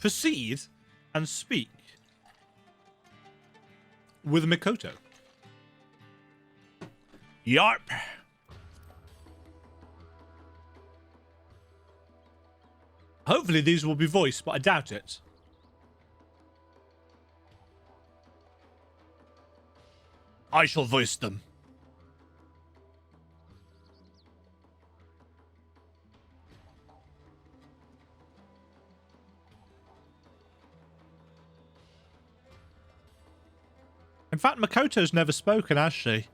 proceed and speak with Mikoto. Yarp. Hopefully these will be voiced, but I doubt it. I shall voice them. In fact, Makoto's never spoken, has she?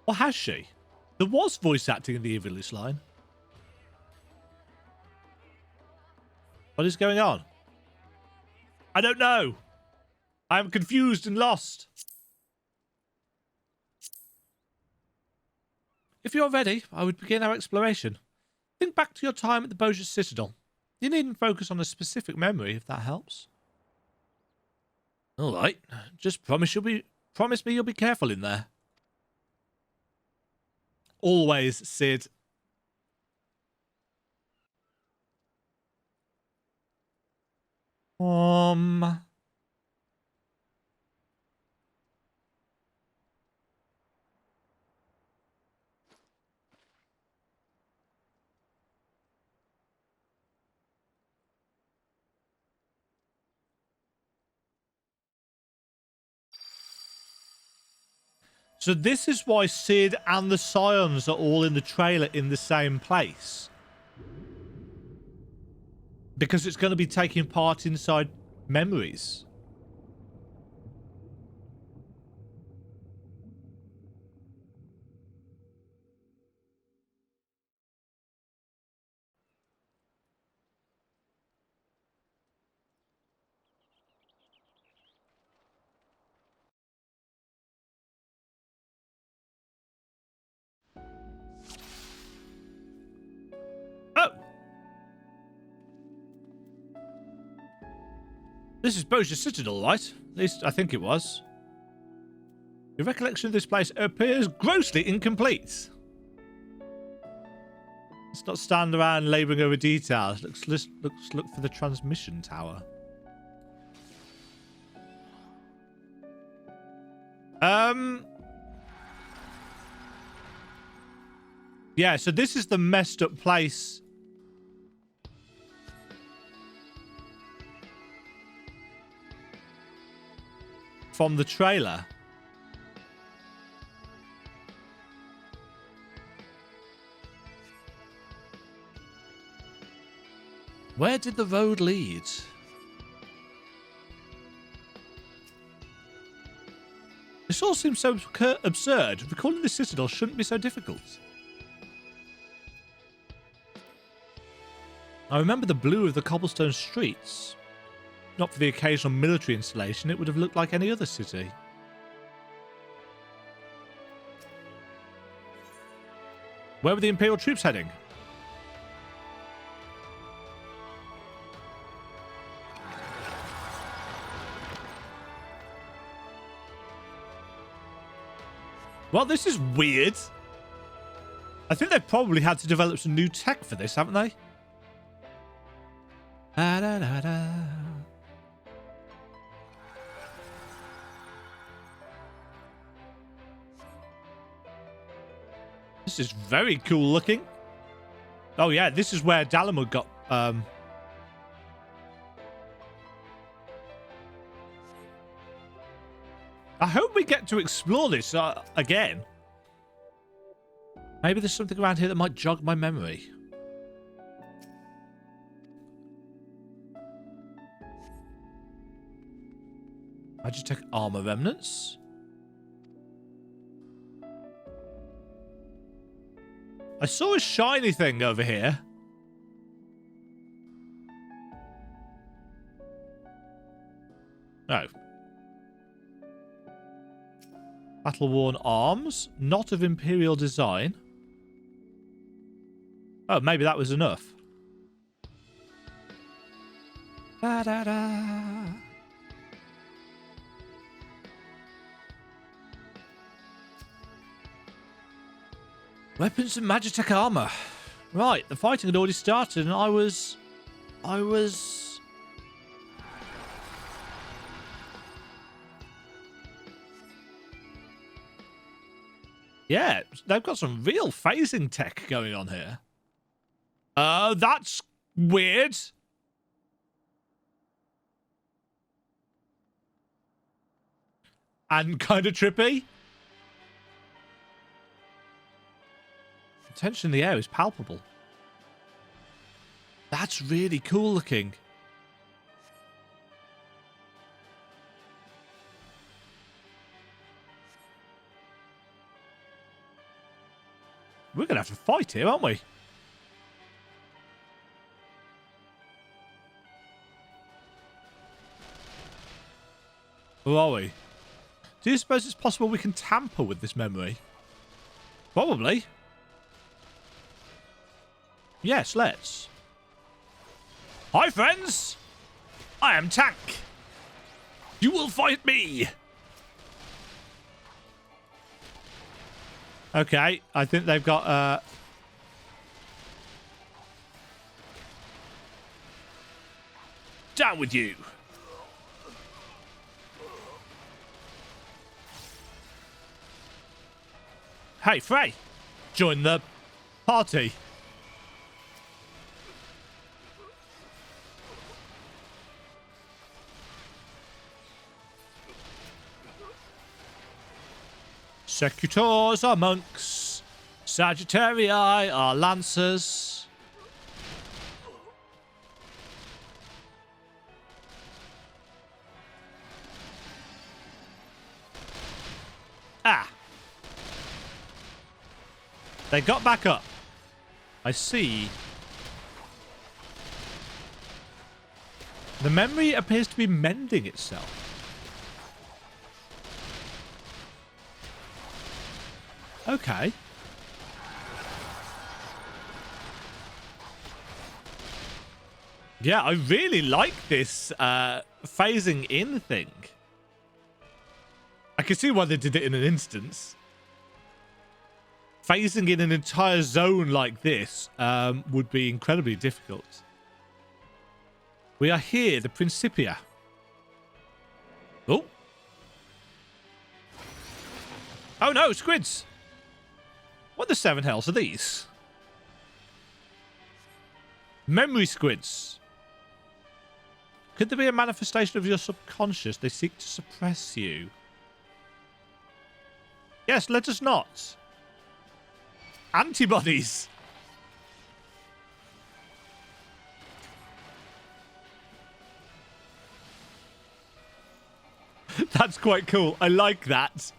Or has she? There was voice acting in the Evilist line. What is going on? I don't know. I am confused and lost. If you're ready, I would begin our exploration. Think back to your time at the Boja Citadel. You needn't focus on a specific memory, if that helps. All right. Just promise me you'll be careful in there. Always, Sid. So this is why Sid and the Scions are all in the trailer in the same place. Because it's going to be taking part inside memories. Oh! This is Boja Citadel, right? At least I think it was. Your recollection of this place appears grossly incomplete. Let's not stand around labouring over details. Let's look for the transmission tower. Yeah, so this is the messed up place. From the trailer. Where did the road lead? This all seems so absurd. Recalling the Citadel shouldn't be so difficult. I remember the blue of the cobblestone streets. Not for the occasional military installation, it would have looked like any other city. Where were the Imperial troops heading? Well, this is weird. I think they've probably had to develop some new tech for this, haven't they? Da, da, da, da. This is very cool looking. Oh yeah, this is where Dalamud got I hope we get to explore this again. Maybe there's something around here that might jog my memory. Magitech armor remnants. I saw a shiny thing over here. Oh. Battle-worn arms. Not of Imperial design. Oh, maybe that was enough. Da, da, da. Weapons and Magitech armor. Right, the fighting had already started and I was... Yeah, they've got some real phasing tech going on here. That's weird. And kind of trippy. The tension in the air is palpable. That's really cool looking. We're going to have to fight here, aren't we? Who are we? Do you suppose it's possible we can tamper with this memory? Probably. Yes, let's. Hi, friends. I am Tank. You will fight me. Okay, I think they've got... Down with you. Hey, Frey. Join the party. Secutors are monks. Sagittarii are lancers. Ah. They got back up. I see. The memory appears to be mending itself. Okay. Yeah, I really like this phasing in thing. I can see why they did it in an instance. Phasing in an entire zone like this would be incredibly difficult. We are here, the Principia. Oh. Oh no, squids. What the seven hells are these? Memory squids. Could there be a manifestation of your subconscious? They seek to suppress you. Yes, let us not. Antibodies. That's quite cool. I like that.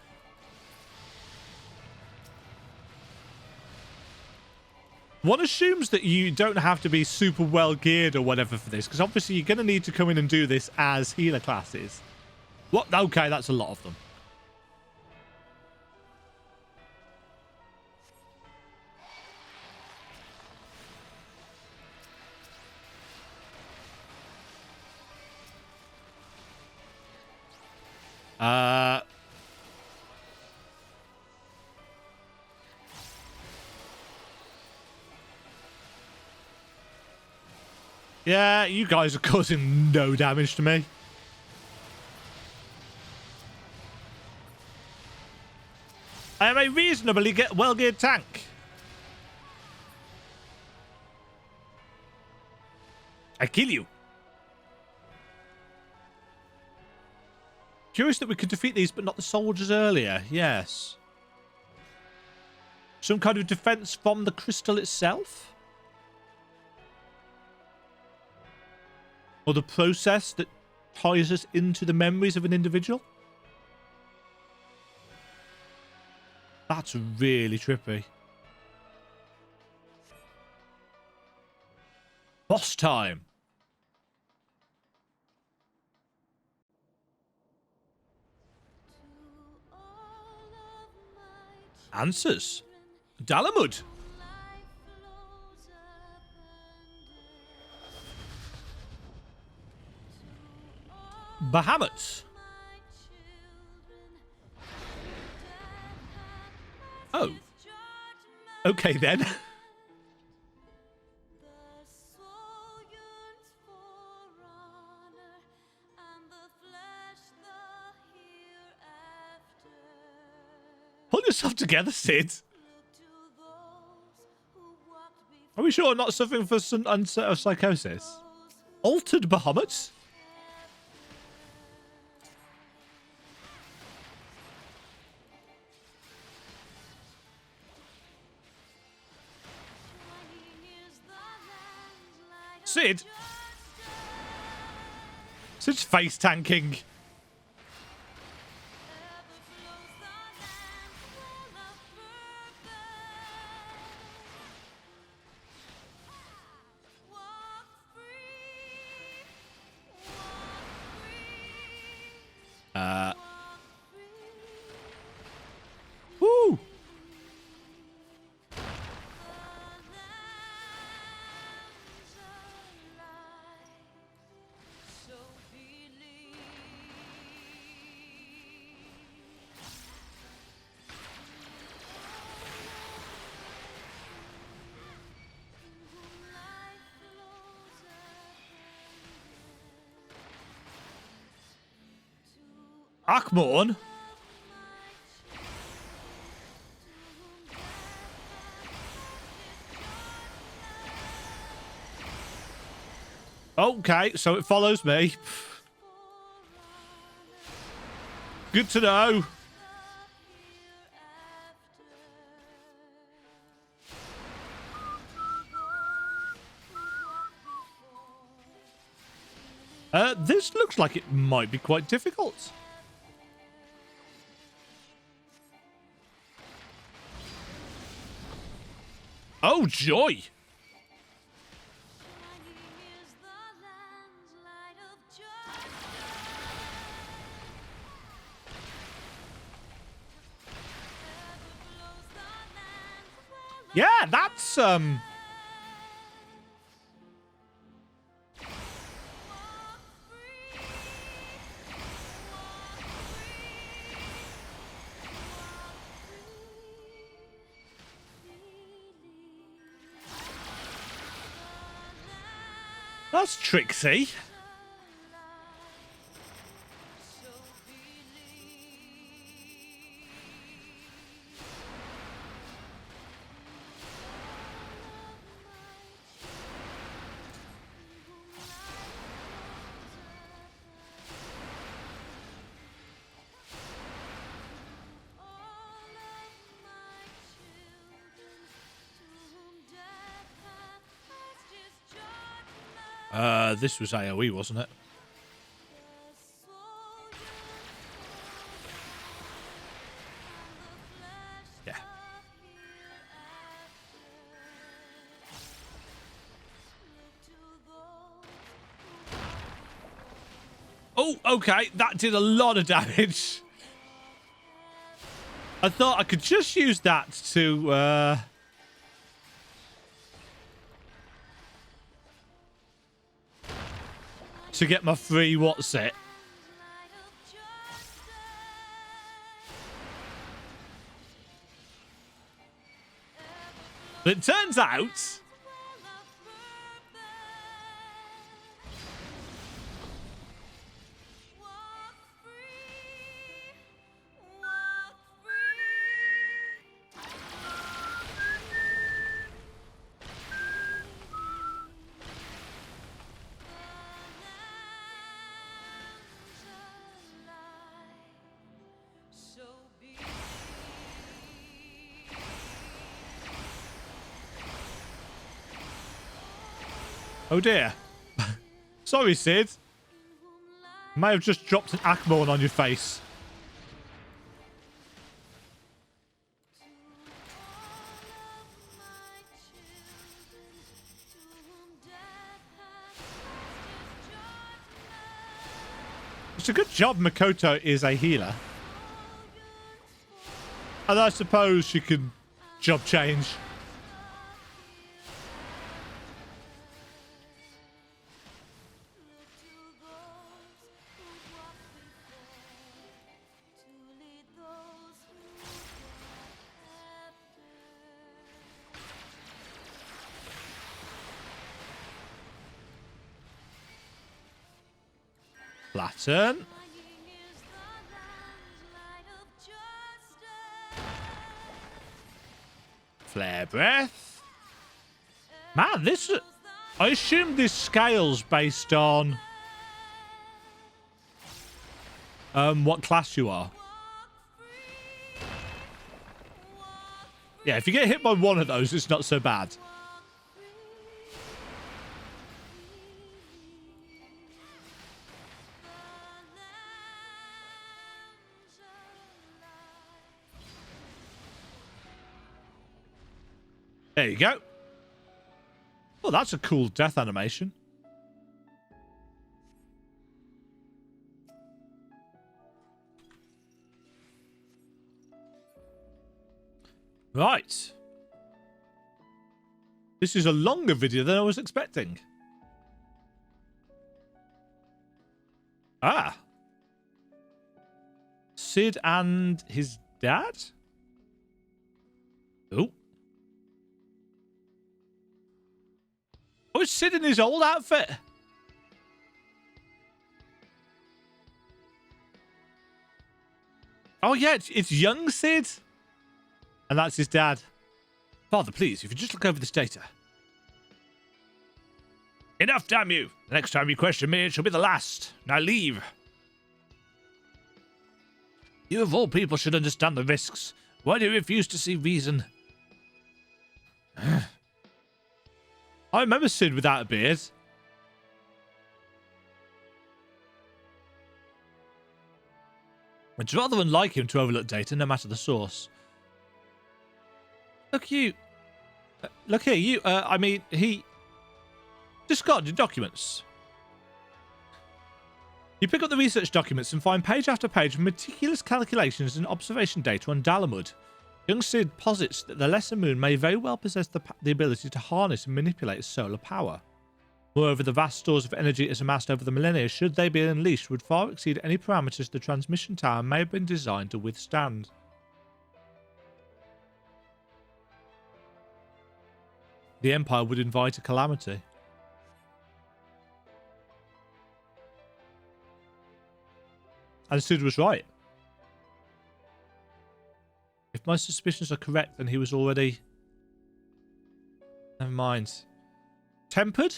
One assumes that you don't have to be super well geared or whatever for this, because obviously you're going to need to come in and do this as healer classes. What? Okay, that's a lot of them. Yeah, you guys are causing no damage to me. I am a reasonably well-geared tank. I kill you. Curious that we could defeat these, but not the soldiers earlier. Yes. Some kind of defense from the crystal itself? Or the process that ties us into the memories of an individual? That's really trippy. Boss time. Answers. Dalamud. Bahamut. Oh. Okay then. Pull yourself together, Sid. Are we sure I'm not suffering from some psychosis? Altered Bahamut? Sid? Sid's face tanking. Woo! Akmorn? Okay, so it follows me. Good to know. This looks like it might be quite difficult. Oh, joy! Yeah, that's, that's tricksy. This was AoE, wasn't it? Yeah. Oh, okay. That did a lot of damage. I thought I could just use that to, to get my free what's it. But it turns out oh dear. Sorry, Sid. May have just dropped an Akmorn on your face. It's a good job Makoto is a healer. And I suppose she can job change. Flatten. Flare breath. Man, this... I assume this scales based on... what class you are. Yeah, if you get hit by one of those, it's not so bad. There you go. Oh, that's a cool death animation. Right. This is a longer video than I was expecting. Ah. Cid and his dad? Oh. Oh, it's Cid in his old outfit. Oh, yeah, it's young Cid. And that's his dad. Father, please, if you just look over this data. Enough, damn you. The next time you question me, it shall be the last. Now leave. You of all people should understand the risks. Why do you refuse to see reason? I remember Cid without a beard. It's rather unlike him to overlook data, no matter the source. Look, you. Look here, you. I mean, he discarded documents. You pick up the research documents and find page after page of meticulous calculations and observation data on Dalamud. Young Cid posits that the Lesser Moon may very well possess the ability to harness and manipulate solar power. Moreover, the vast stores of energy it has amassed over the millennia, should they be unleashed, would far exceed any parameters the transmission tower may have been designed to withstand. The Empire would invite a calamity. And Cid was right. If my suspicions are correct, then he was already... Never mind. Tempered?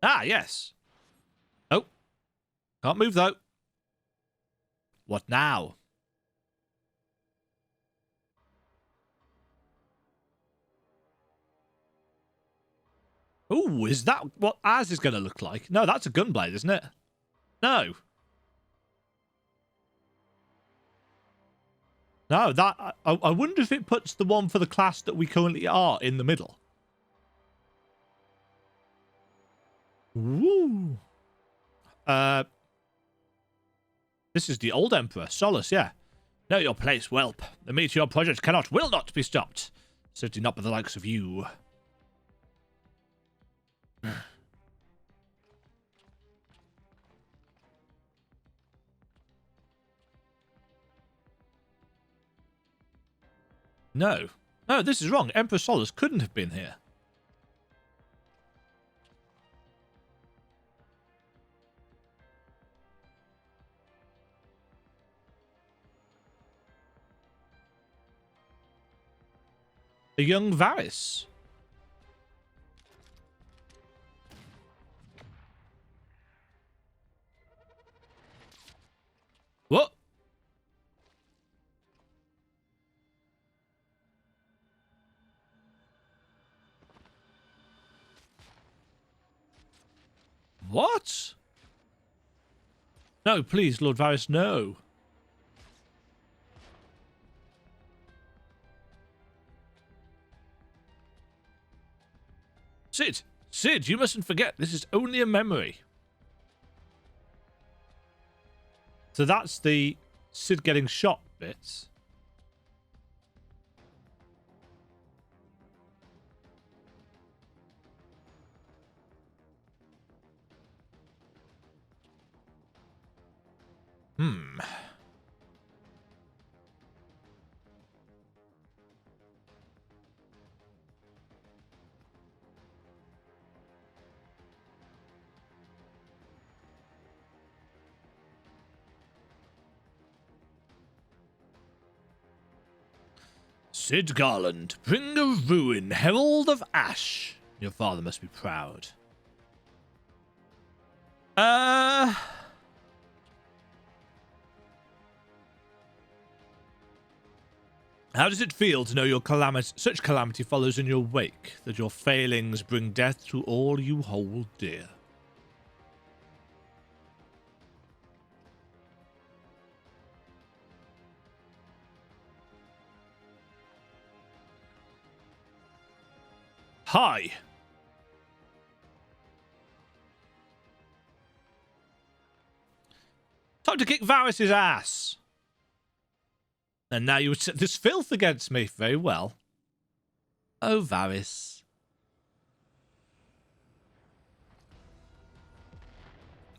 Ah, yes. Oh. Can't move, though. What now? Oh, is that what ours is going to look like? No, that's a gunblade, isn't it? No. No, that... I wonder if it puts the one for the class that we currently are in the middle. Woo. This is the old Emperor, Solus, yeah. Know your place, whelp. The Meteor project will not be stopped. Certainly not by the likes of you. No. No, this is wrong. Emperor Solus couldn't have been here. A young Varys. What? What? No, please, Lord Varys, no. Cid! Cid, you mustn't forget, this is only a memory. So that's the Cid getting shot bits. Sid Garland, bringer of ruin, herald of ash. Your father must be proud. How does it feel to know your such calamity follows in your wake, that your failings bring death to all you hold dear? Hi. Time to kick Varys' ass. And now you would set this filth against me. Very well. Oh, Varys.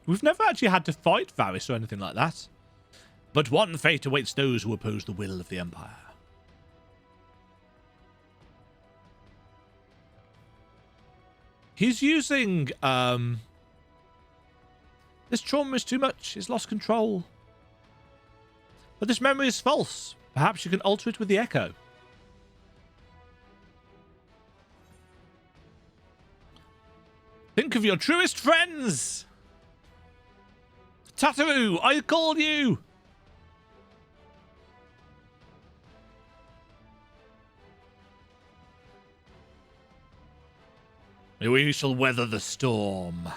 We've never actually had to fight Varys or anything like that. But one fate awaits those who oppose the will of the Empire. He's using, this trauma is too much. He's lost control. But this memory is false. Perhaps you can alter it with the echo. Think of your truest friends. Tataru, I call you. We shall weather the storm.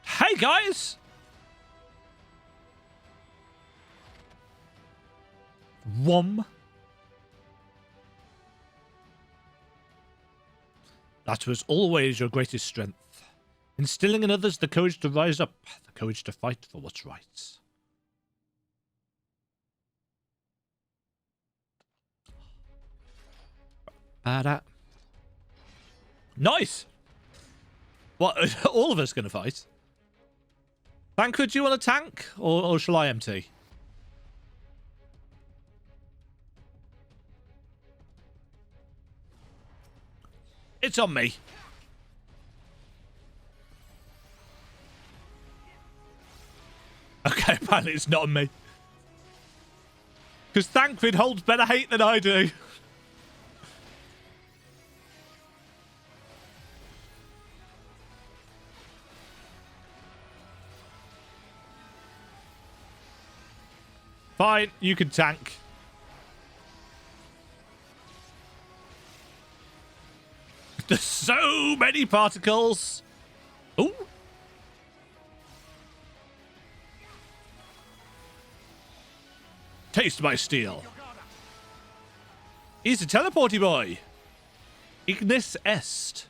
Hey, guys! Whom? That was always your greatest strength. Instilling in others the courage to rise up, the courage to fight for what's right. Nice! What, all of us going to fight? Thancred, do you want a tank? Or shall I empty? It's on me. Okay, apparently it's not on me. Because Thancred holds better hate than I do. Fine, you can tank. There's so many particles. Ooh. Taste my steel. He's a teleporty boy. Ignis est.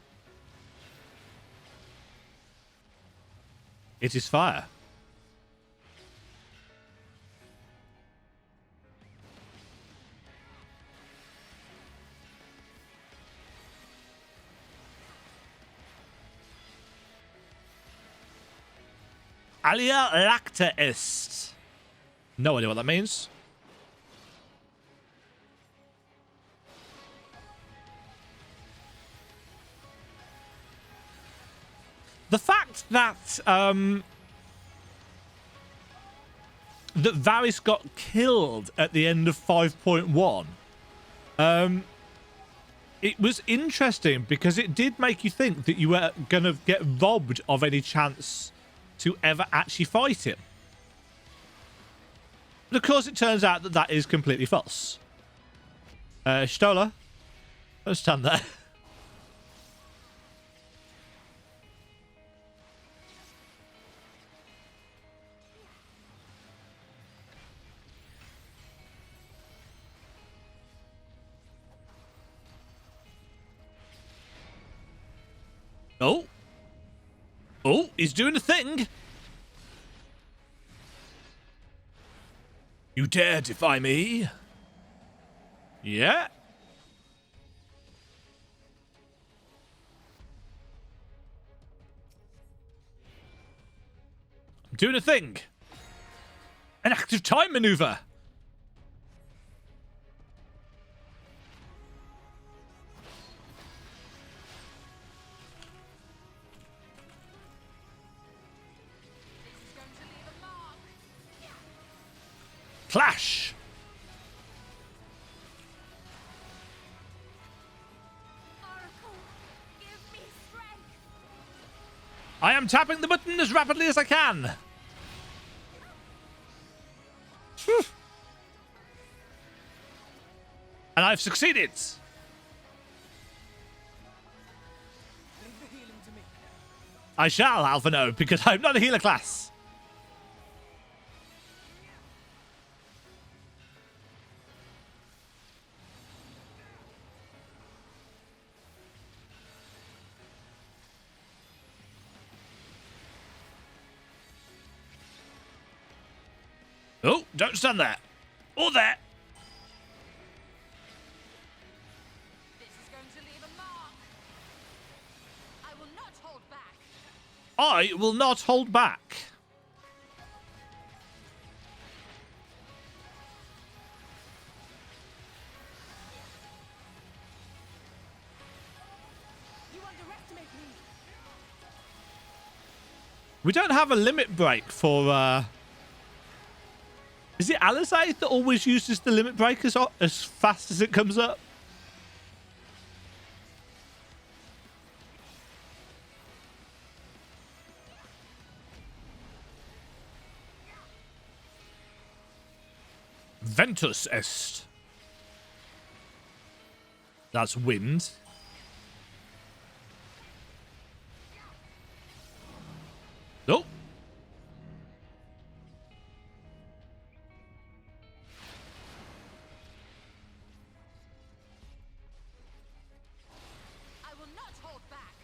It is fire. Alia lacta est. No idea what that means. The fact that that Varys got killed at the end of 5.1, it was interesting because it did make you think that you were going to get robbed of any chance to ever actually fight him. But of course, it turns out that that is completely false. Stola, don't stand there. Oh. Oh, he's doing a thing. You dare defy me? Yeah. I'm doing a thing. An active time maneuver. Clash! Oracle, give me strength. I am tapping the button as rapidly as I can. Phew. And I've succeeded. I shall, Alphino, because I'm not a healer class. Oh, don't stand there. Or there. This is going to leave a mark. I will not hold back. I will not hold back. You underestimate me. We don't have a limit break for, Is it Alizé that always uses the limit break as fast as it comes up? Ventus est. That's wind. Oh. I will not hold back.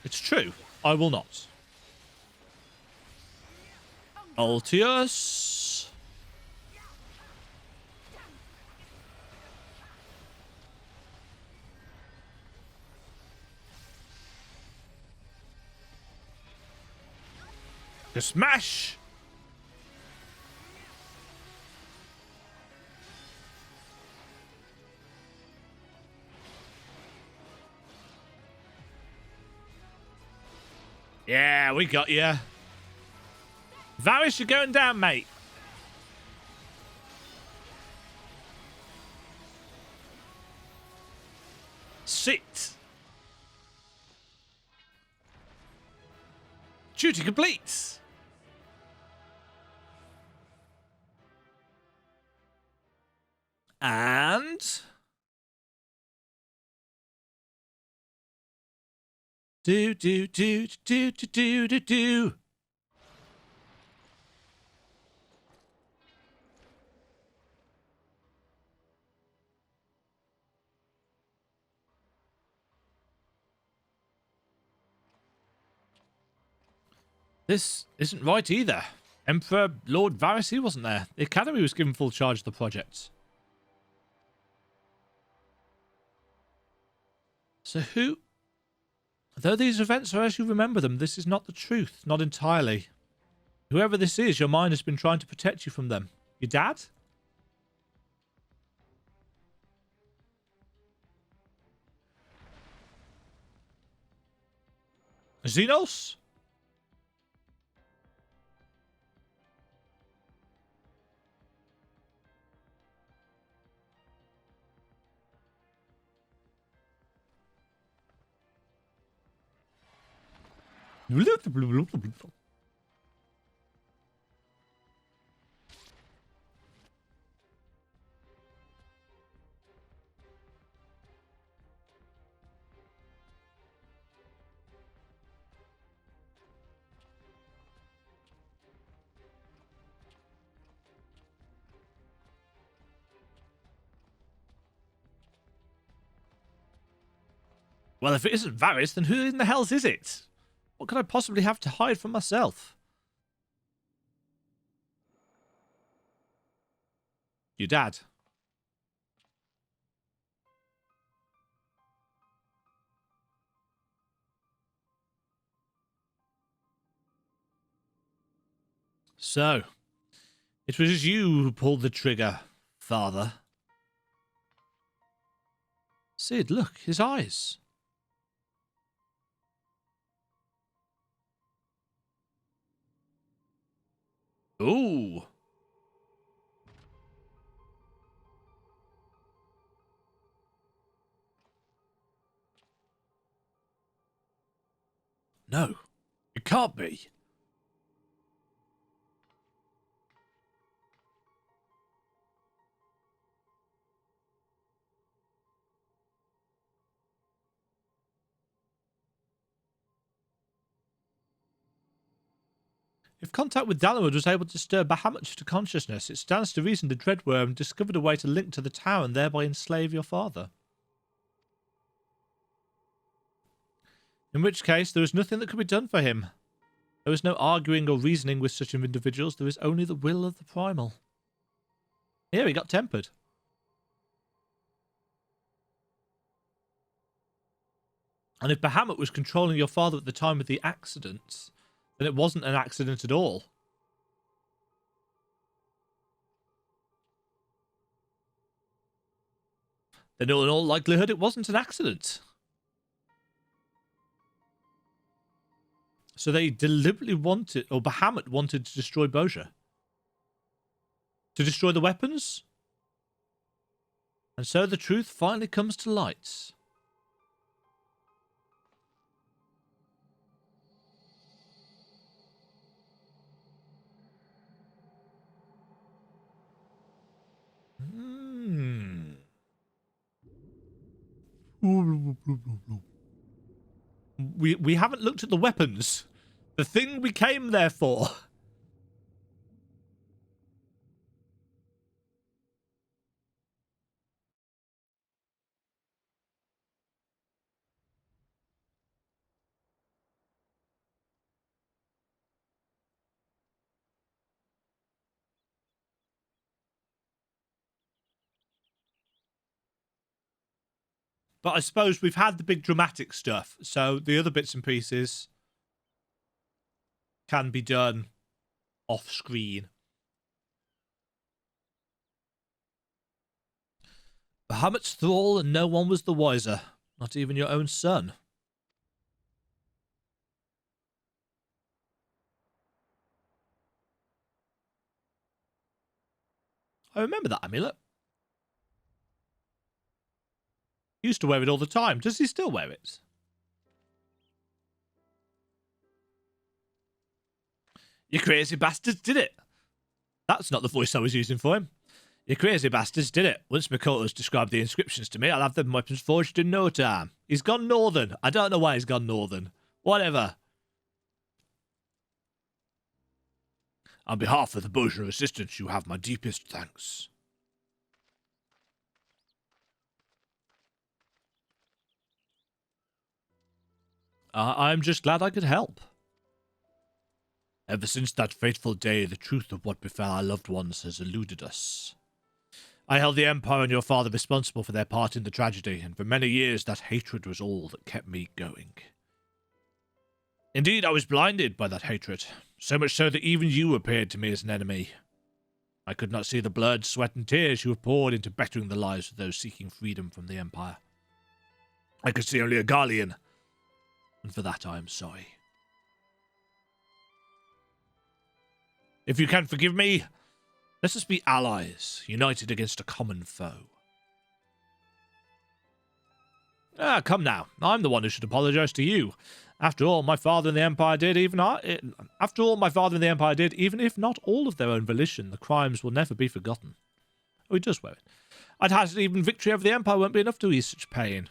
It's true. I will not. Altius. The smash. Yeah, we got you. Varys, you're going down, mate. Sit. Duty complete. And do. This isn't right either. Emperor Lord Varys, he wasn't there. The Academy was given full charge of the project. So who... Though these events are as you remember them, this is not the truth. Not entirely. Whoever this is, your mind has been trying to protect you from them. Your dad? Xenos? Well, if it isn't Varys, then who in the hells is it? What could I possibly have to hide from myself? Your dad. So, it was you who pulled the trigger, father. Sid, look, his eyes. Ooh. No, it can't be. If contact with Dalamud was able to stir Bahamut to consciousness, it stands to reason the Dreadworm discovered a way to link to the tower and thereby enslave your father. In which case, there is nothing that could be done for him. There is no arguing or reasoning with such individuals, there is only the will of the primal. Here, he got tempered. And if Bahamut was controlling your father at the time of the accident, then it wasn't an accident at all. Then in all likelihood, it wasn't an accident. So they deliberately wanted, or Bahamut wanted to destroy Bozja. To destroy the weapons? And so the truth finally comes to light. We haven't looked at the weapons. The thing we came there for. But I suppose we've had the big dramatic stuff, so the other bits and pieces can be done off screen. Bahamut's thrall, and no one was the wiser, not even your own son. I remember that amulet. He used to wear it all the time. Does he still wear it? You crazy bastards did it. That's not the voice I was using for him. You crazy bastards did it. Once Makoto's described the inscriptions to me, I'll have them weapons forged in no time. He's gone northern. I don't know why he's gone northern. Whatever. On behalf of the Bozja Resistance, you have my deepest thanks. I'm just glad I could help. Ever since that fateful day, the truth of what befell our loved ones has eluded us. I held the Empire and your father responsible for their part in the tragedy, and for many years that hatred was all that kept me going. Indeed, I was blinded by that hatred, so much so that even you appeared to me as an enemy. I could not see the blood, sweat, and tears you have poured into bettering the lives of those seeking freedom from the Empire. I could see only a Guardian, and for that I am sorry. If you can forgive me, let us be allies, united against a common foe. Come now. I'm the one who should apologize to you. After all, my father and the Empire did, even if not all of their own volition, the crimes will never be forgotten. Oh, he does wear it. I'd hazard even victory over the Empire won't be enough to ease such pain.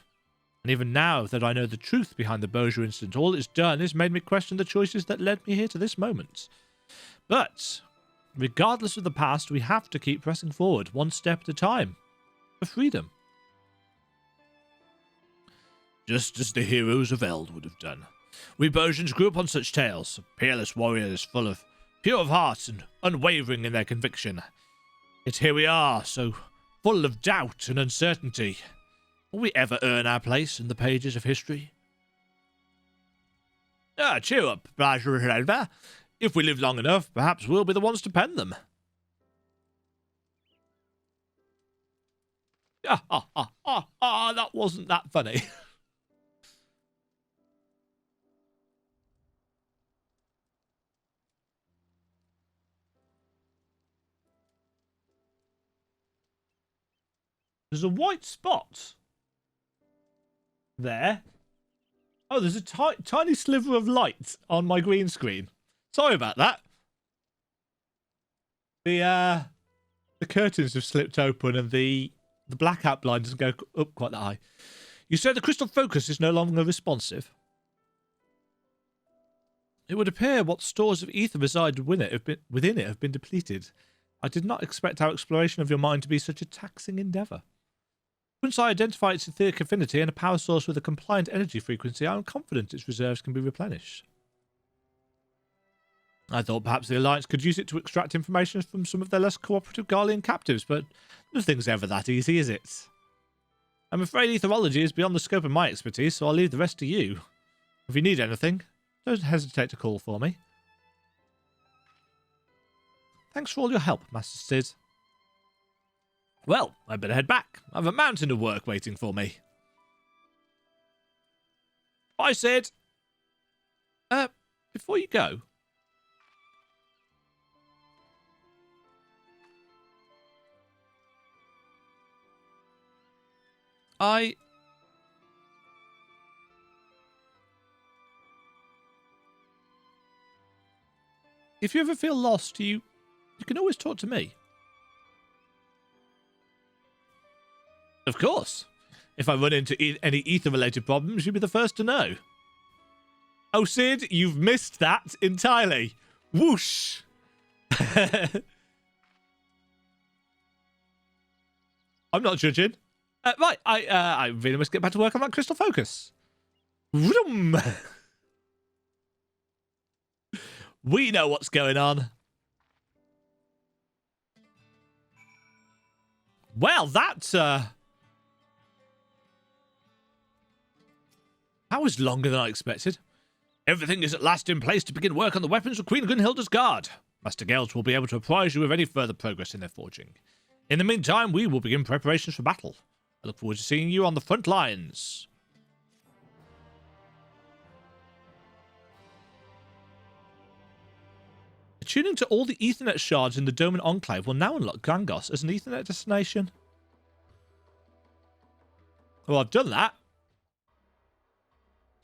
And even now that I know the truth behind the Bozja incident, all it's done is made me question the choices that led me here to this moment. But, regardless of the past, we have to keep pressing forward, one step at a time, for freedom. Just as the heroes of Eld would have done. We Bozjans grew up on such tales, peerless warriors pure of heart and unwavering in their conviction. Yet here we are, so full of doubt and uncertainty. Will we ever earn our place in the pages of history? Cheer up, Bajra. If we live long enough, perhaps we'll be the ones to pen them. That wasn't that funny. There's a white spot there. Oh, there's a tiny sliver of light on my green screen. Sorry about that. The curtains have slipped open and the blackout blind doesn't go up quite that high. You said the crystal focus is no longer responsive. It would appear what stores of ether reside within it have been depleted. I did not expect our exploration of your mind to be such a taxing endeavour. Once I identify its etheric affinity and a power source with a compliant energy frequency, I am confident its reserves can be replenished. I thought perhaps the Alliance could use it to extract information from some of their less cooperative Garlean captives, but nothing's ever that easy, is it? I'm afraid etherology is beyond the scope of my expertise, so I'll leave the rest to you. If you need anything, don't hesitate to call for me. Thanks for all your help, Master Sid. Well, I better head back. I have a mountain of work waiting for me. Bye, Sid. Before you go... If you ever feel lost, you can always talk to me. Of course. If I run into any ether-related problems, you'll be the first to know. Oh, Sid, you've missed that entirely. Whoosh. I'm not judging. Right, I really must get back to work on that crystal focus. Vroom. We know what's going on. Well, that was longer than I expected. Everything is at last in place to begin work on the weapons of Queen Gunnhildra's guard. Master Gales will be able to apprise you of any further progress in their forging. In the meantime, we will begin preparations for battle. I look forward to seeing you on the front lines. Tuning to all the Ethernet shards in the Doman Enclave will now unlock Gangos as an Ethernet destination. Well, I've done that.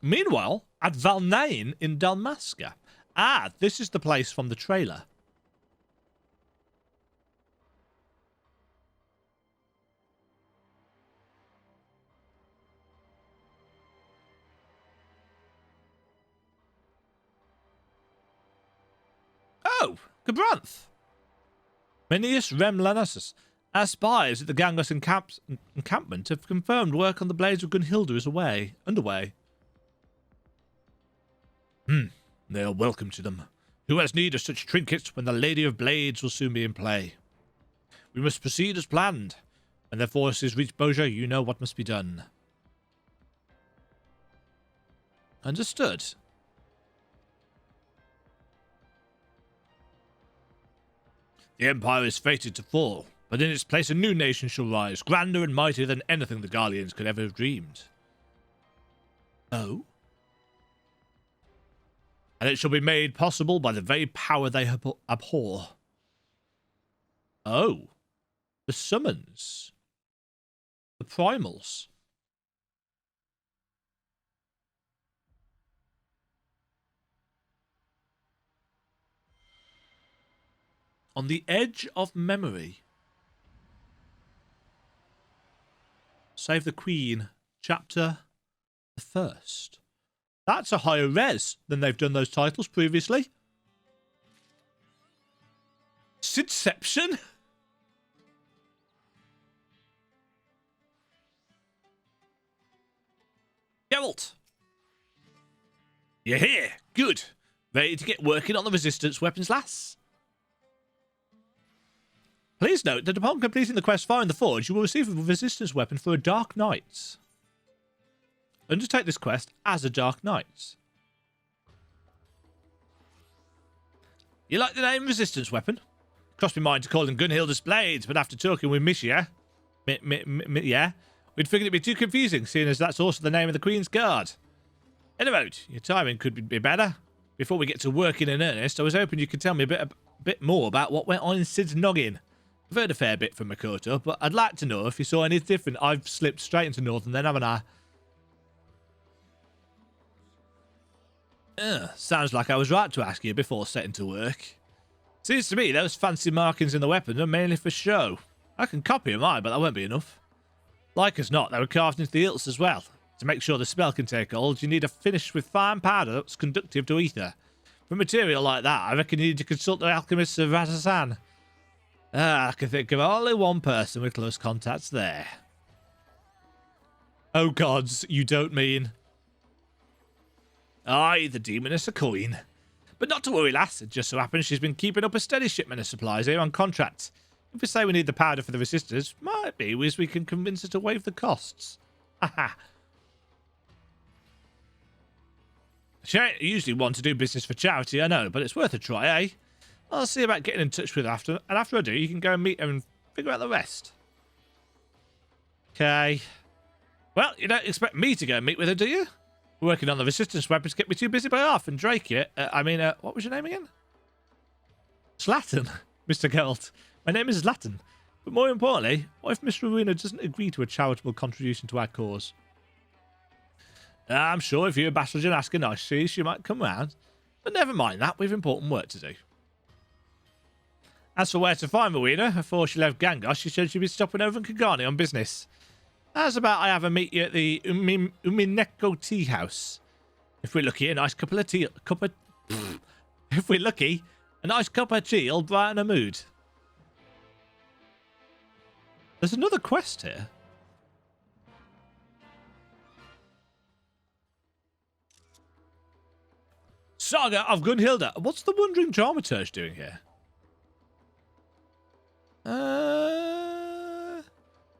Meanwhile, at Valnain in Dalmasca. Ah, this is the place from the trailer. Oh, Cabranth. Menius Remlanasus. Our spies at the Gangos encampment have confirmed work on the blades of Gunnhildr is underway. They are welcome to them. Who has need of such trinkets when the Lady of Blades will soon be in play? We must proceed as planned. When their forces reach Boja, you know what must be done. Understood. The Empire is fated to fall, but in its place a new nation shall rise, grander and mightier than anything the Garleans could ever have dreamed. Oh? And it shall be made possible by the very power they abhor. Oh. The summons. The primals. On the edge of memory. Save the Queen. Chapter the 1st. That's a higher res than they've done those titles previously. Sidception? Geralt. You're here. Good. Ready to get working on the resistance weapons, lass? Please note that upon completing the quest Fire in the Forge, you will receive a resistance weapon for a Dark Knight. Undertake this quest as a Dark Knight. You like the name Resistance Weapon? Crossed my mind to call them Gunnhildra's Blades, but after talking with Mishia, yeah, we'd figured it'd be too confusing, seeing as that's also the name of the Queen's Guard. Anyway, your timing could be better. Before we get to working in earnest, I was hoping you could tell me a bit more about what went on in Sid's noggin. I've heard a fair bit from Makoto, but I'd like to know if you saw anything different. I've slipped straight into Northern then, haven't I? Sounds like I was right to ask you before setting to work. Seems to me those fancy markings in the weapon are mainly for show. I can copy them, but that won't be enough. Like as not, they were carved into the hilts as well. To make sure the spell can take hold, you need a finish with fine powder that's conductive to ether. For material like that, I reckon you need to consult the alchemists of Razazan. I can think of only one person with close contacts there. Oh gods, you don't mean... Aye, the demoness a coin. But not to worry, lass. It just so happens she's been keeping up a steady shipment of supplies here on contract. If we say we need the powder for the resistors, might be as we can convince her to waive the costs. Haha. She ain't usually one to do business for charity, I know, but it's worth a try, eh? I'll see about getting in touch with her after, and after I do, you can go and meet her and figure out the rest. Okay. Well, you don't expect me to go and meet with her, do you? Working on the resistance weapons kept me too busy by half, and Drake here, what was your name again? Zlatan, Mr. Geralt. My name is Zlatan. But more importantly, what if Miss Rowena doesn't agree to a charitable contribution to our cause? I'm sure if you and Basildon ask her nicely, she might come round. But never mind that, we've important work to do. As for where to find Rowena, before she left Gangosh, she said she'd be stopping over in KUGANE on business. How's about I have her meet you at the Umineko tea house? If we're lucky, a nice cup of tea... If we're lucky, a nice cup of tea will brighten her mood. There's another quest here. Saga of Gunnhildr. What's the wandering dramaturge doing here?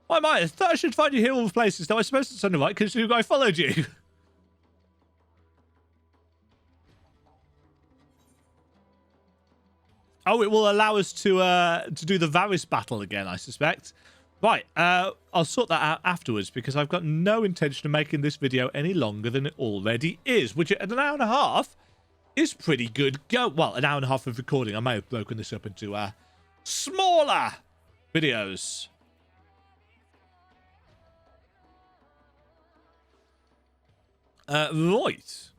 Why am I thought I should find you here all the places. Now I suppose it's on the right because I followed you. Oh, it will allow us to do the Varys battle again, I suspect. Right, I'll sort that out afterwards because I've got no intention of making this video any longer than it already is, which at an hour and a half is pretty good go. Well, an hour and a half of recording. I may have broken this up into smaller videos. Right.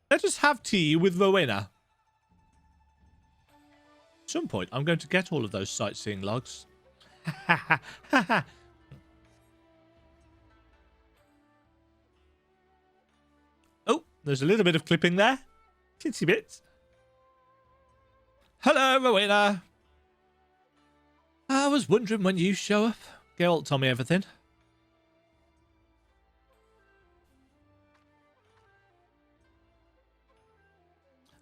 Let us have tea with Rowena. At some point, I'm going to get all of those sightseeing logs. Oh, there's a little bit of clipping there. Tinsy bit. Hello, Rowena. I was wondering when you show up. Geralt told me everything.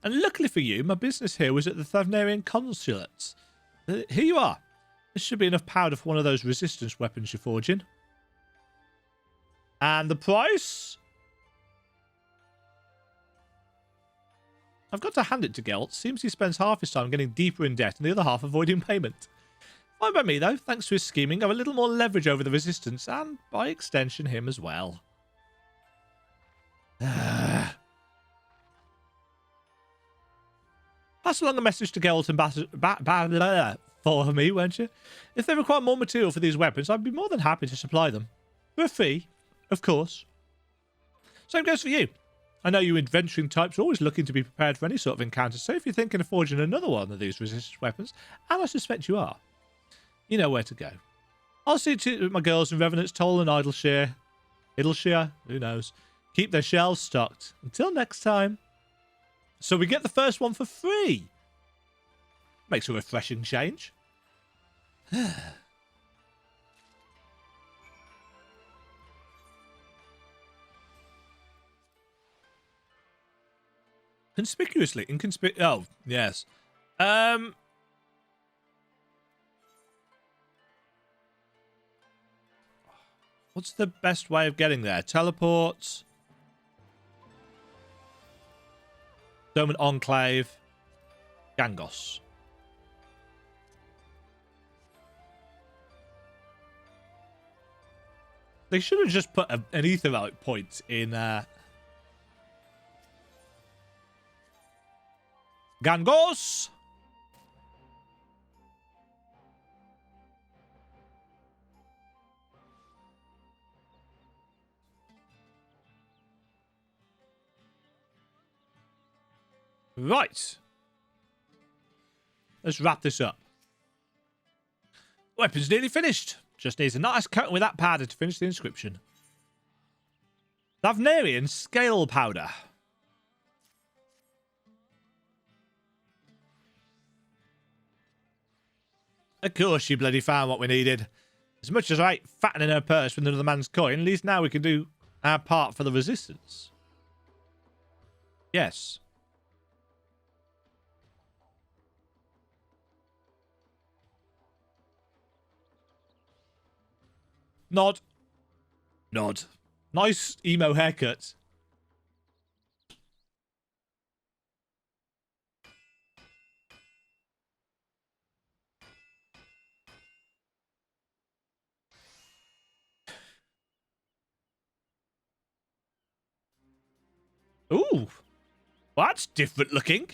And luckily for you, my business here was at the Thavnarian Consulate. Here you are. This should be enough powder for one of those resistance weapons you're forging. And the price? I've got to hand it to Geralt. Seems he spends half his time getting deeper in debt and the other half avoiding payment. Fine by me, though. Thanks to his scheming, I have a little more leverage over the resistance and, by extension, him as well. Pass along a message to Geralt and for me, won't you? If they require more material for these weapons, I'd be more than happy to supply them. For a fee, of course. Same goes for you. I know you adventuring types are always looking to be prepared for any sort of encounter, so if you're thinking of forging another one of these resistance weapons, and I suspect you are, you know where to go. I'll see to my girls in Revenant's Toll and Idleshire, who knows, keep their shelves stocked. Until next time. So we get the first one for free. Makes a refreshing change. Conspicuously oh, yes. What's the best way of getting there? Teleports. DOMAN Enclave. Gangos. They should have just put an etherite point in Gangos. Right. Let's wrap this up. Weapon's nearly finished. Just needs a nice coating with that powder to finish the inscription. Thavnarian scale powder. Of course she bloody found what we needed. As much as I hate fattening her purse with another man's coin, at least now we can do our part for the resistance. Yes. Nod. Nod. Nice emo haircut. Ooh. That's different looking.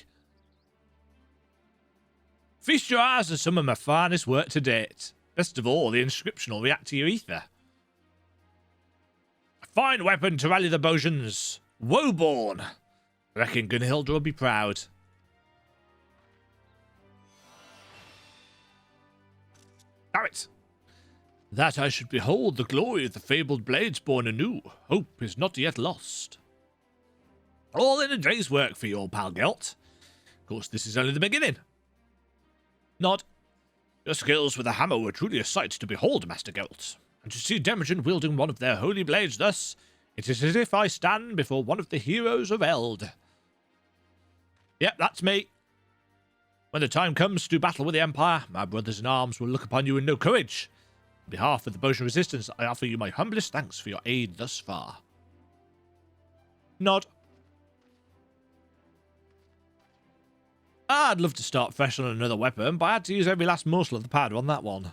Feast your eyes on some of my finest work to date. Best of all, the inscription will react to your ether. A fine weapon to rally the Bojans. Woeborn. I reckon Gunnhildr will be proud. Damn it. That I should behold the glory of the fabled blades born anew. Hope is not yet lost. All in a day's work for you, old pal Gelt. Of course, this is only the beginning. Nod. Your skills with the hammer were truly a sight to behold, Master Gelt. And to see Demajen wielding one of their holy blades thus, it is as if I stand before one of the heroes of Eld. Yep, that's me. When the time comes to do battle with the Empire, my brothers in arms will look upon you in no courage. On behalf of the Bojan Resistance, I offer you my humblest thanks for your aid thus far. Nod. I'd love to start fresh on another weapon, but I had to use every last morsel of the powder on that one.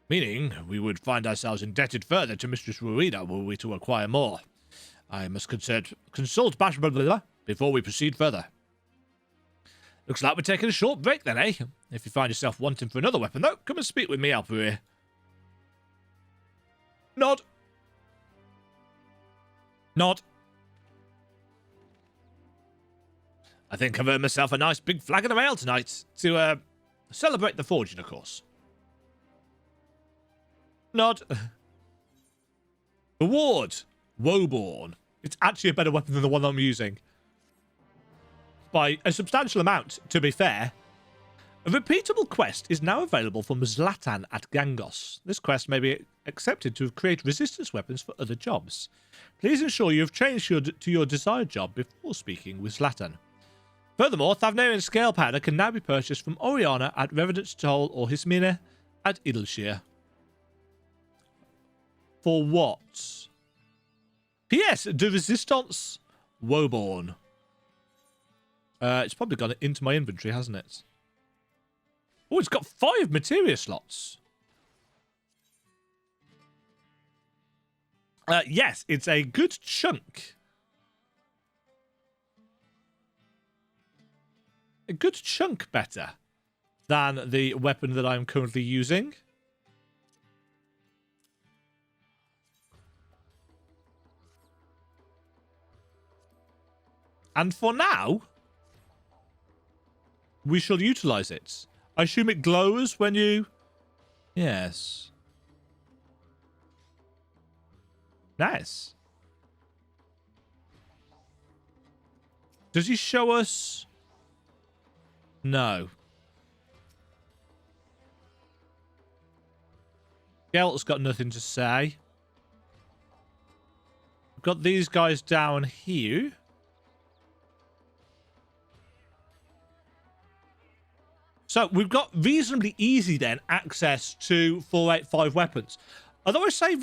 Meaning, we would find ourselves indebted further to Mistress Rowena were we to acquire more. I must consult Bash before we proceed further. Looks like we're taking a short break then, eh? If you find yourself wanting for another weapon, though, come and speak with me, Alperia. Nod. Nod. I think I've earned myself a nice big flagon of ale tonight to celebrate the forging, of course. Nod. Award. Woeborn. It's actually a better weapon than the one I'm using. By a substantial amount, to be fair. A repeatable quest is now available from Zlatan at Gangos. This quest may be accepted to create resistance weapons for other jobs. Please ensure you have changed to your desired job before speaking with Zlatan. Furthermore, Thavnarian scale powder can now be purchased from Oriana at Revenant's Toll or Hismina at Idleshire. For what? P.S. De Resistance Woeborn. It's probably gone into my inventory, hasn't it? Oh, it's got 5 materia slots. Yes, it's a good chunk. A good chunk better than the weapon that I'm currently using. And for now, we shall utilize it. I assume it glows when you... Yes. Nice. Does he show us... No. Gelt's got nothing to say. We've got these guys down here. So we've got reasonably easy then access to 485 weapons. Although I say,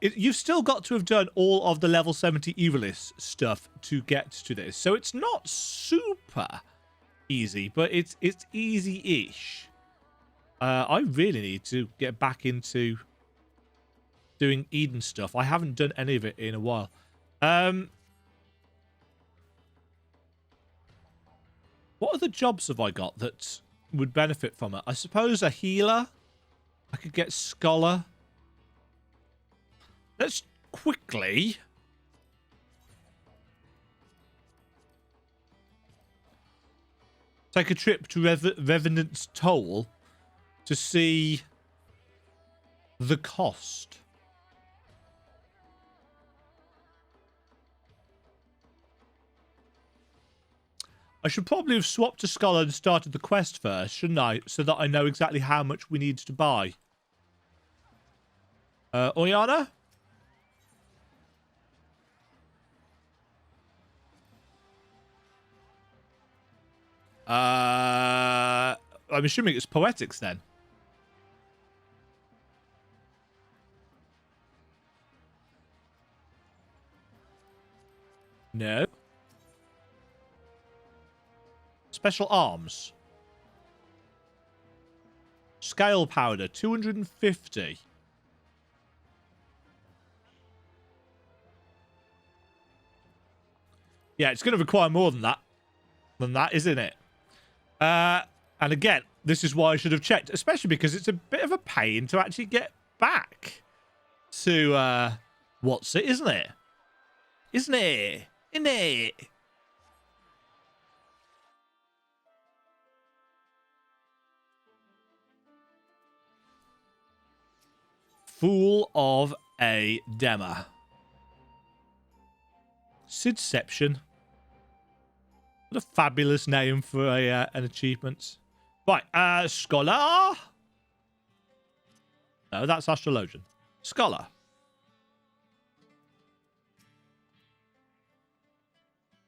you've still got to have done all of the level 70 Evilist stuff to get to this. So it's not super easy, but it's easy-ish. I really need to get back into doing Eden stuff. I haven't done any of it in a while. What other jobs have I got that would benefit from it? I suppose a healer. I could get scholar. Let's quickly take a trip to Revenant's Toll to see the cost. I should probably have swapped to Scholar and started the quest first, shouldn't I? So that I know exactly how much we need to buy. Oriana? I'm assuming it's Poetics then. No. Special arms. Scale powder, 250. Yeah, it's going to require more than that. Isn't it? And again, this is why I should have checked, especially because it's a bit of a pain to actually get back to what's it, isn't it? Isn't it? Isn't it? Fool of a Dema. Sidception. What a fabulous name for an achievement. Right, Scholar. No, that's Astrologian. Scholar.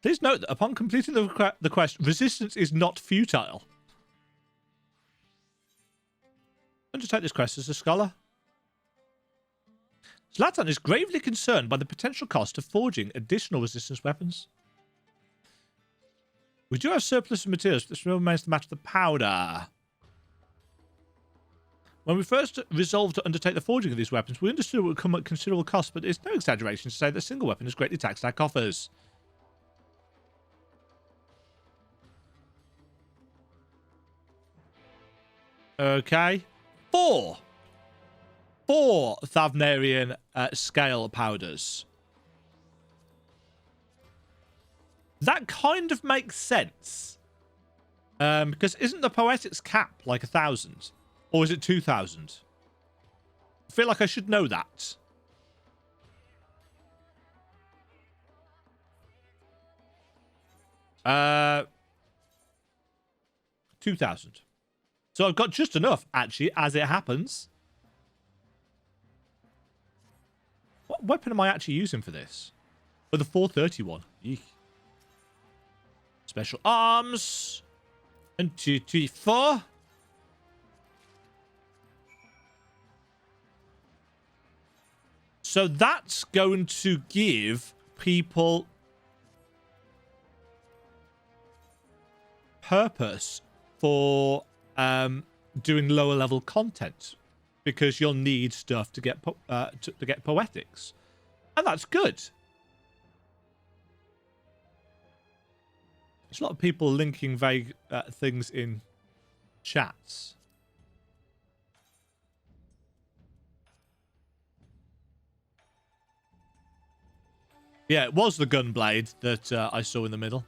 Please note that upon completing the quest, resistance is not futile. Undertake this quest as a scholar. Zlatan is gravely concerned by the potential cost of forging additional resistance weapons. We do have surplus of materials, but this remains to match the powder. When we first resolved to undertake the forging of these weapons, we understood it would come at considerable cost, but it's no exaggeration to say that a single weapon has greatly taxed our coffers. Okay. Four Thavnarian scale powders. That kind of makes sense. Because isn't the Poetics cap like 1,000? Or is it 2,000? I feel like I should know that. Uh, 2,000. So I've got just enough, actually, as it happens. What weapon am I actually using for this? Oh, the 431. Eek. Special arms. And 2, 3, 4. So that's going to give people purpose for doing lower level content, because you'll need stuff to get poetics, and that's good. There's a lot of people linking vague things in chats. Yeah, it was the gunblade that I saw in the middle.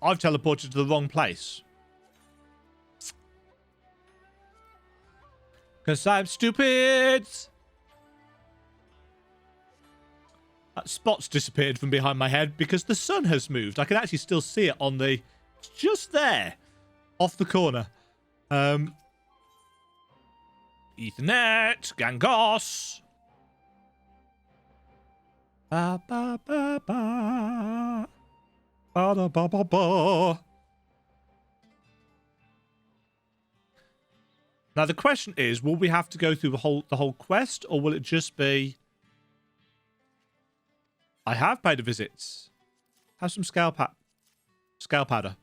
I've teleported to the wrong place. Because I'm stupid. That spot's disappeared from behind my head because the sun has moved. I can actually still see it on the... It's just there. Off the corner. Ethernet. Gangos. Ba ba ba ba. Ba da ba ba ba. Now the question is, will we have to go through the whole quest, or will it just be... I have paid a visit. Have some scale powder.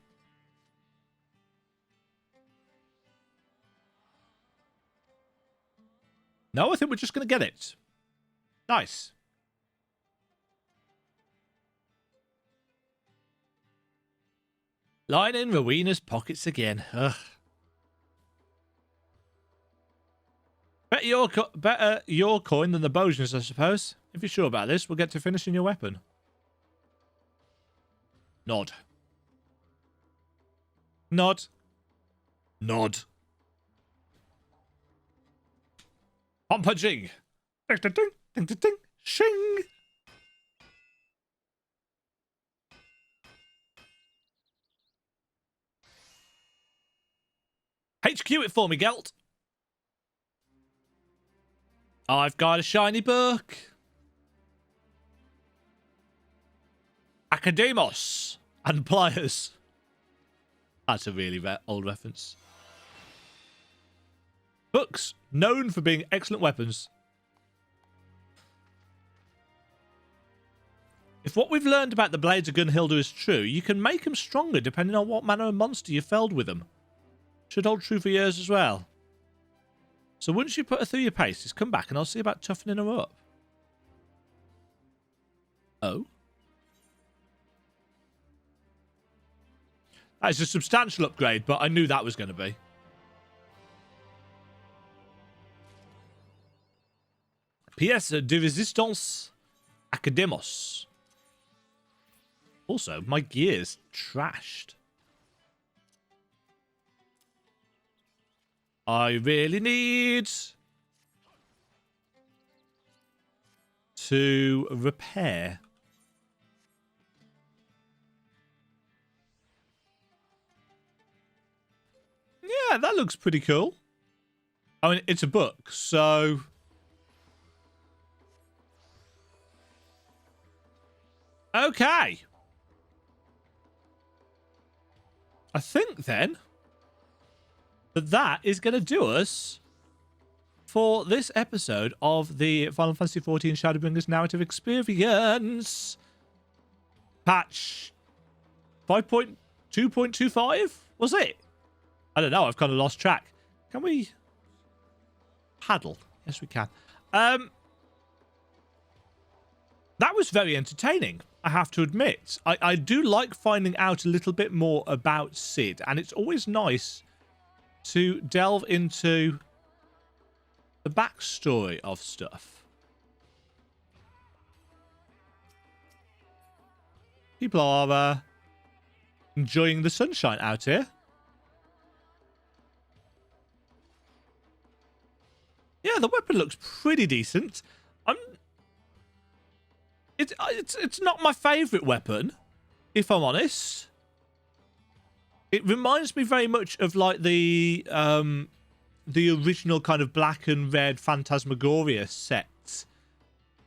No, I think we're just going to get it. Nice. Lying in Rowena's pockets again. Ugh. Better your coin than the Bojans, I suppose. If you're sure about this, we'll get to finishing your weapon. Nod. Nod. Nod. Pompa jing. Ding, ding, ding, ding, ding, ding. Shing. HQ it for me, Gelt. I've got a shiny book. Academos and pliers. That's a really old reference. Books known for being excellent weapons. If what we've learned about the blades of Gunnhildr is true, you can make them stronger depending on what manner of monster you felled with them. Should hold true for yours as well. So once you put her through your paces, come back and I'll see about toughening her up. Oh? That is a substantial upgrade, but I knew that was going to be. Pièce de résistance Academos. Also, my gear's trashed. I really need to repair. Yeah, that looks pretty cool. I mean, it's a book, so... Okay. I think, then, that is going to do us for this episode of the Final Fantasy XIV Shadowbringers narrative experience. Patch 5.2.25? Was it? I don't know. I've kind of lost track. Can we paddle? Yes, we can. That was very entertaining, I have to admit. I do like finding out a little bit more about Cid, and it's always nice to delve into the backstory of stuff. People are enjoying the sunshine out here. Yeah, the weapon looks pretty decent. It's not my favourite weapon, if I'm honest. It reminds me very much of like the original kind of black and red Phantasmagoria set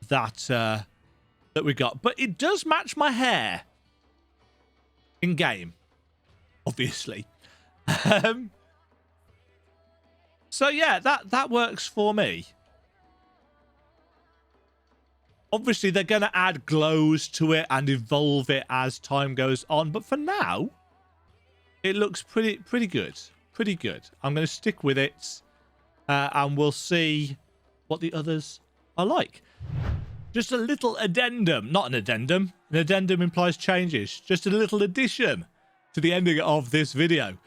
that we got, but it does match my hair in game, obviously. So yeah, that works for me. Obviously, they're going to add glows to it and evolve it as time goes on, but for now, it looks pretty good. Pretty good. I'm going to stick with it, and we'll see what the others are like. Just a little addendum. Not an addendum. An addendum implies changes. Just a little addition to the ending of this video.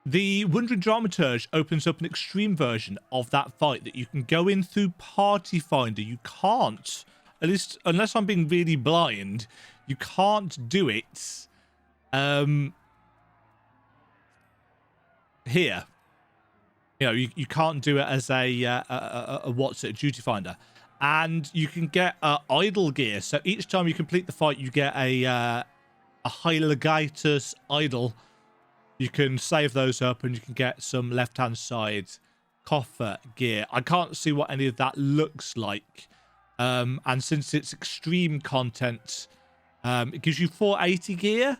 The Wandering Dramaturge opens up an extreme version of that fight that you can go in through Party Finder. You can't, at least unless I'm being really blind, you can't do it here. You know, you can't do it as a what's it, a duty finder. And you can get idle gear. So each time you complete the fight, you get a Hyligatus idle. You can save those up and you can get some left-hand side coffer gear. I can't see what any of that looks like. And since it's extreme content, it gives you 480 gear.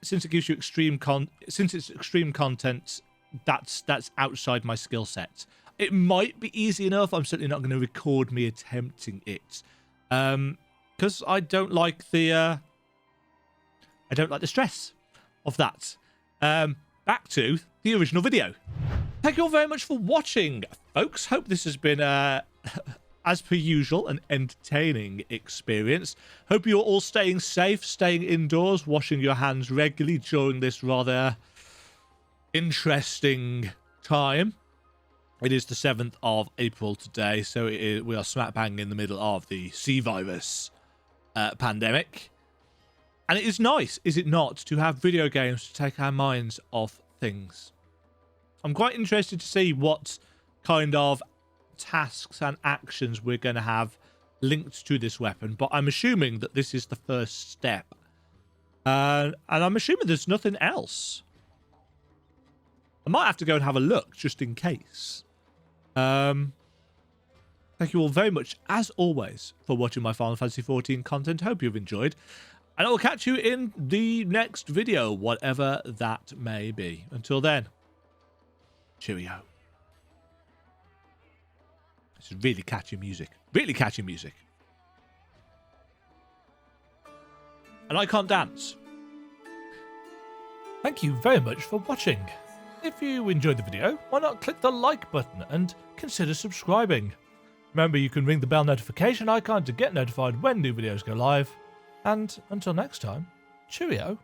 Since it gives you extreme content, that's outside my skill set. It might be easy enough. I'm certainly not going to record me attempting it. Because I don't like the stress of that. Back to the original video. Thank you all very much for watching, folks. Hope this has been as per usual an entertaining experience. Hope you're all staying safe, staying indoors, washing your hands regularly during this rather interesting time. It is the 7th of April today, so we are smack bang in the middle of the C virus pandemic. And it is nice, is it not, to have video games to take our minds off things. I'm quite interested to see what kind of tasks and actions we're going to have linked to this weapon, but I'm assuming that this is the first step. And I'm assuming there's nothing else. I might have to go and have a look, just in case. Thank you all very much, as always, for watching my Final Fantasy XIV content. Hope you've enjoyed. And I will catch you in the next video, whatever that may be. Until then, cheerio. This is really catchy music. Really catchy music. And I can't dance. Thank you very much for watching. If you enjoyed the video, why not click the like button and consider subscribing. Remember, you can ring the bell notification icon to get notified when new videos go live. And until next time, cheerio.